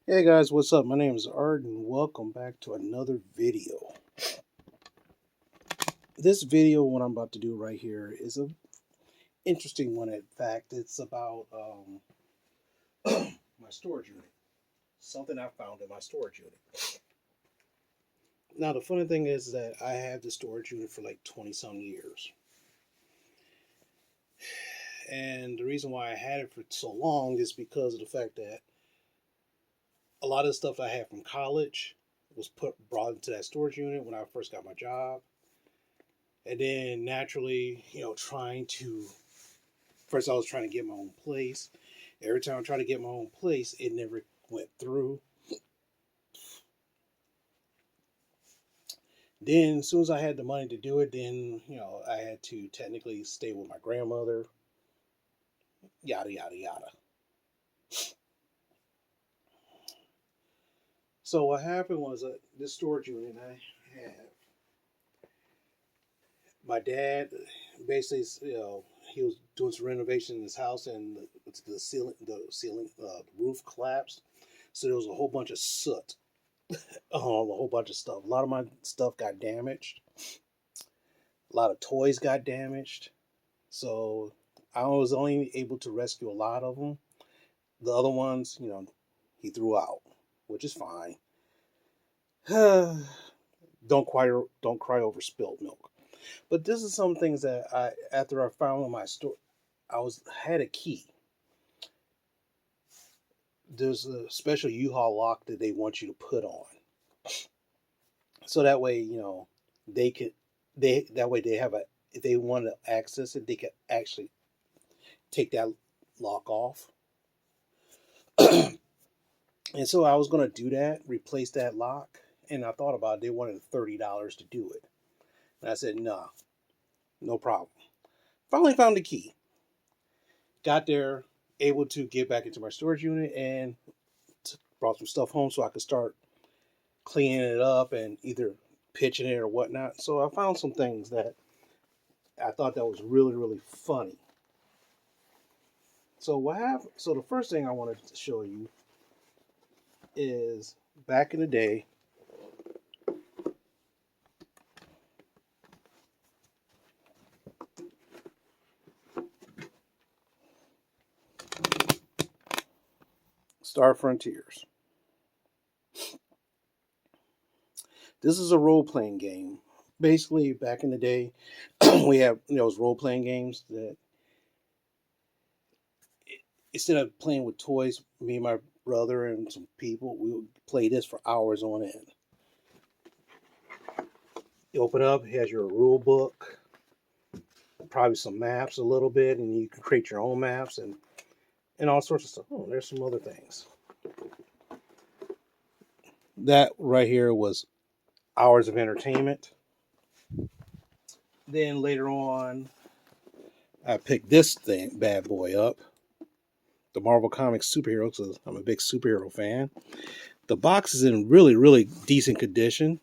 Hey guys, what's up? My name is Art and welcome back to another video. This video, what I'm about to do right here, is a interesting one. In fact, it's about my storage unit. Something I found in my storage unit. Now, the funny thing is that I had the storage unit for like 20 some years. And the reason why I had it for so long is because of the fact that a lot of the stuff I had from college was brought into that storage unit when I first got my job. And then naturally, trying to first I was trying to get my own place. Every time I tried to get my own place, it never went through. Then as soon as I had the money to do it, then I had to technically stay with my grandmother. Yada yada yada. So what happened was that this storage unit I have, my dad basically, he was doing some renovation in his house, and the roof collapsed. So there was a whole bunch of soot, a whole bunch of stuff. A lot of my stuff got damaged. A lot of toys got damaged. So I was only able to rescue a lot of them. The other ones, he threw out, which is fine. Don't cry over spilled milk. But this is some things that after I found in my store, had a key. There's a special U-Haul lock that they want you to put on, so that way they could that way they have a if they want to access it, they could actually take that lock off. And so I was going to do that, replace that lock. And I thought about it. They wanted $30 to do it. And I said, nah, no problem. Finally found the key. Got there, able to get back into my storage unit and brought some stuff home so I could start cleaning it up and either pitching it or whatnot. So I found some things that I thought that was really, really funny. So what happened? So the first thing I wanted to show you is back in the day, Star Frontiers. This is a role playing game. Basically, back in the day, we have those role playing games that instead of playing with toys, me and my brother and some people, we would play this for hours on end. You open up, it has your rule book, probably some maps a little bit, and you can create your own maps and all sorts of stuff. Oh, there's some other things. That right here was hours of entertainment. Then later on, I picked this thing bad boy up, the Marvel Comics superheroes. Because I'm a big superhero fan. The box is in really, really decent condition.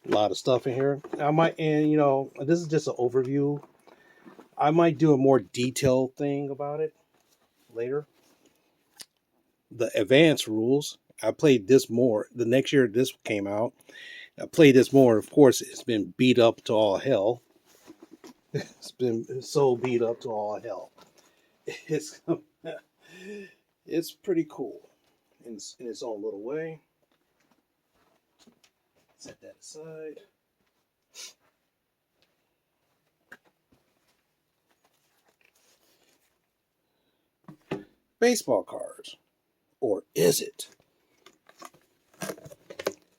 A lot of stuff in here. I might, and this is just an overview. I might do a more detailed thing about it later. The advanced rules. I played this more. The next year this came out, I played this more. Of course, it's been beat up to all hell. It's been so beat up to all hell. It's it's pretty cool in its own little way. Set that aside. Baseball cards, or is it?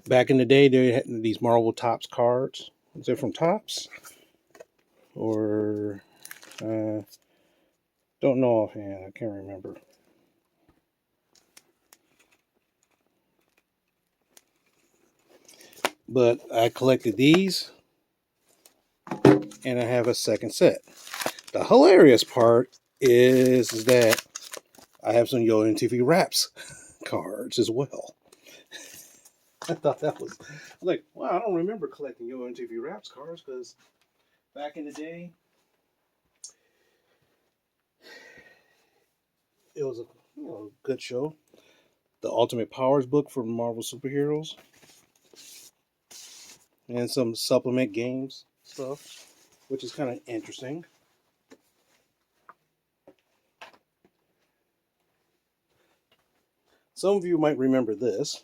Back in the day, they had these Marvel Topps cards. Is it from Topps? Or don't know offhand. I can't remember. But I collected these, and I have a second set. The hilarious part is that I have some Yo MTV Raps cards as well. I thought that was like, wow, I don't remember collecting Yo MTV Raps cards because back in the day, it was a good show. The Ultimate Powers book for Marvel superheroes, and some supplement games stuff, which is kind of interesting. Some of you might remember this: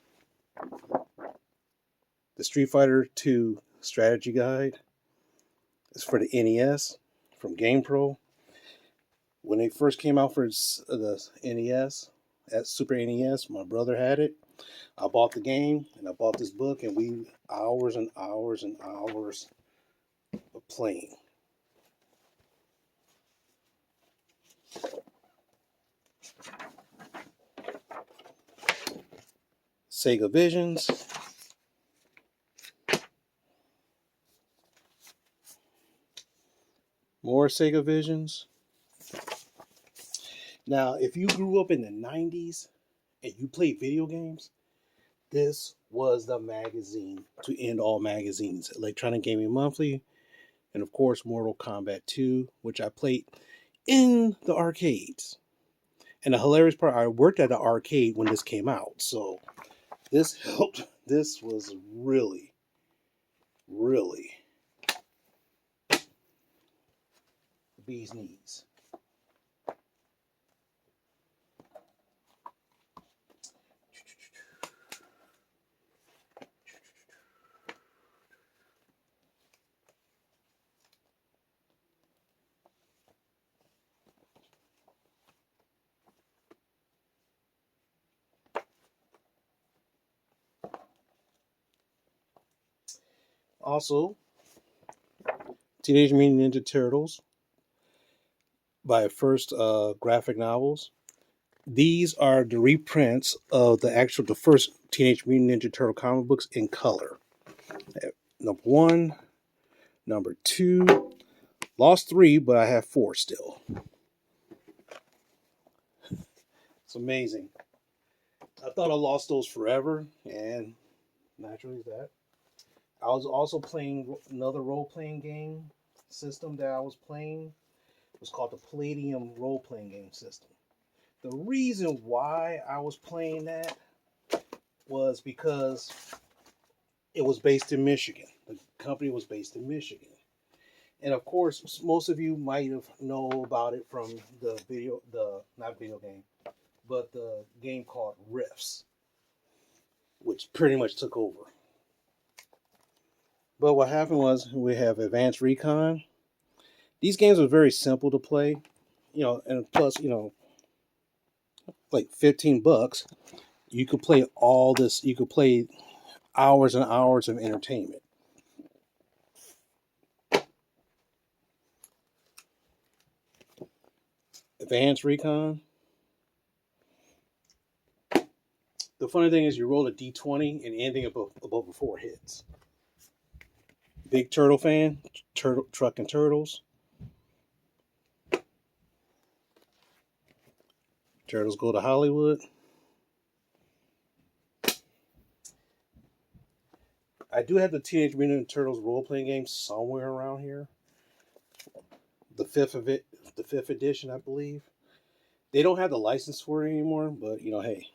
the Street Fighter 2 strategy guide. It's for the NES from GamePro. When they first came out for the NES, at Super NES, my brother had it. I bought the game and I bought this book, and we hours and hours and hours of playing. Sega Visions. More Sega Visions. Now, if you grew up in the 90s and you played video games, this was the magazine to end all magazines. Electronic Gaming Monthly, and of course, Mortal Kombat 2, which I played in the arcades. And the hilarious part, I worked at the arcade when this came out, so this helped. This was really, really bee's knees. Also, Teenage Mutant Ninja Turtles by first graphic novels. These are the reprints of the first Teenage Mutant Ninja Turtle comic books in color. Number 1, number 2, lost 3, but I have 4 still. It's amazing. I thought I lost those forever, and naturally that. I was also playing another role-playing game system that I was playing. It was called the Palladium role-playing game system. The reason why I was playing that was because it was based in Michigan. The company was based in Michigan. And of course, most of you might have know about it from not video game, but the game called Rifts, which pretty much took over. But what happened was we have Advanced Recon. These games are very simple to play, and plus, like $15. You could play all this. You could play hours and hours of entertainment. Advanced Recon. The funny thing is, you roll a d20 and anything above a 4 hits. Big Turtle fan, Truck and Turtles. Turtles Go to Hollywood. I do have the Teenage Mutant Ninja Turtles role-playing game somewhere around here. The fifth edition, I believe. They don't have the license for it anymore, but hey,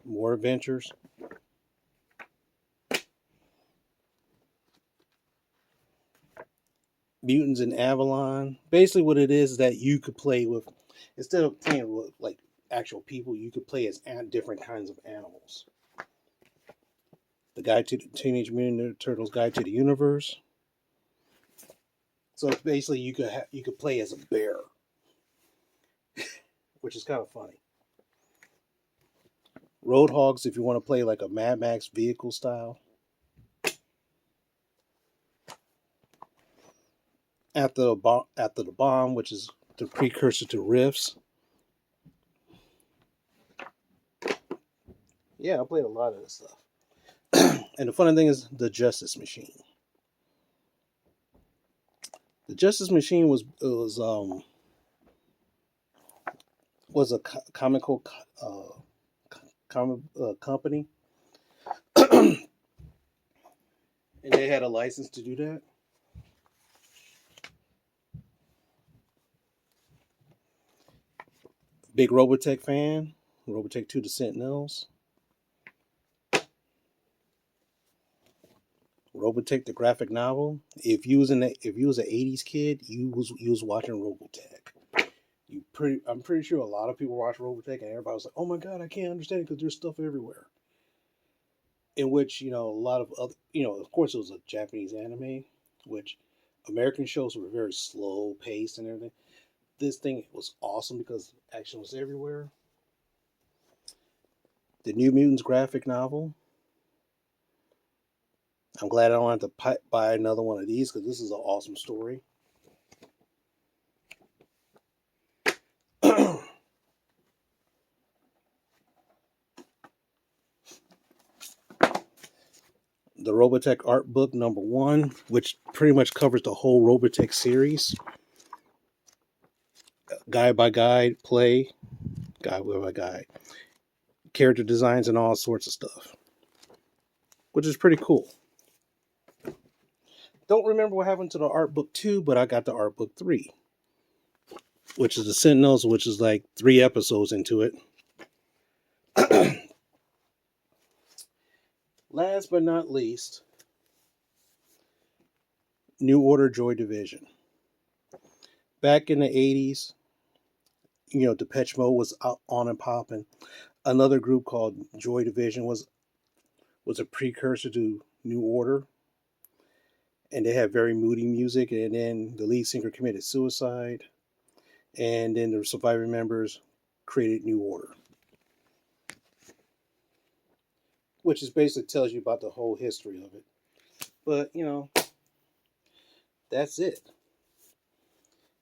more adventures. Mutants in Avalon. Basically, what it is that you could play with, instead of playing with like actual people, you could play as different kinds of animals. The Guide to the Teenage Mutant Ninja Turtles Guide to the Universe. So basically, you could play as a bear, which is kind of funny. Roadhogs, if you want to play like a Mad Max vehicle style. After the Bomb, which is the precursor to Rifts. Yeah, I played a lot of this stuff. And the funny thing is, the Justice Machine. The Justice Machine was a comical comic company, and they had a license to do that. Big Robotech fan. Robotech 2: The Sentinels. Robotech the graphic novel. If you was an '80s kid, you was watching Robotech. I'm pretty sure a lot of people watch Robotech, and everybody was like, "Oh my god, I can't understand it because there's stuff everywhere." In which a lot of other of course it was a Japanese anime, which American shows were very slow paced and everything. This thing was awesome because action was everywhere. The New Mutants graphic novel. I'm glad I don't have to buy another one of these because this is an awesome story. The Robotech art book #1, which pretty much covers the whole Robotech series. Guide by guide, play, guide by guide. Character designs and all sorts of stuff. Which is pretty cool. Don't remember what happened to the art book 2, but I got the art book 3. Which is the Sentinels, which is like 3 episodes into it. Last but not least, New Order Joy Division. Back in the 80s, Depeche Mode was out on and popping. Another group called Joy Division was a precursor to New Order. And they had very moody music. And then the lead singer committed suicide. And then the surviving members created New Order. Which is basically tells you about the whole history of it. But, that's it.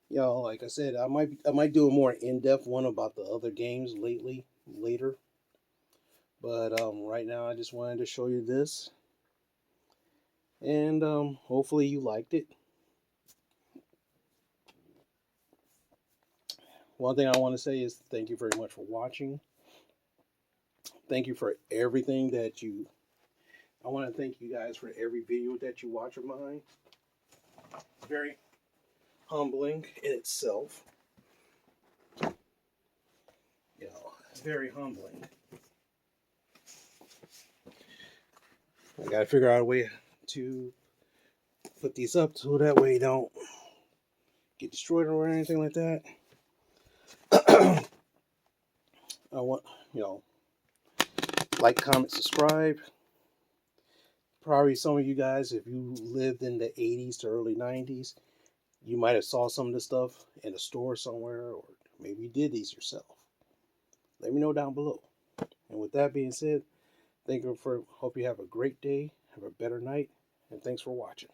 Like I said, I might do a more in-depth one about the other games later. But right now I just wanted to show you this. And hopefully you liked it. One thing I want to say is thank you very much for watching. Thank you for everything that you... I want to thank you guys for every video that you watch of mine. Very humbling in itself. Very humbling. I gotta figure out a way to put these up so that way they don't get destroyed or anything like that. I want, like, comment, subscribe. Probably some of you guys, if you lived in the 80s to early 90s, you might have saw some of this stuff in a store somewhere, or maybe you did these yourself. Let me know down below. And with that being said, hope you have a great day, have a better night, and thanks for watching.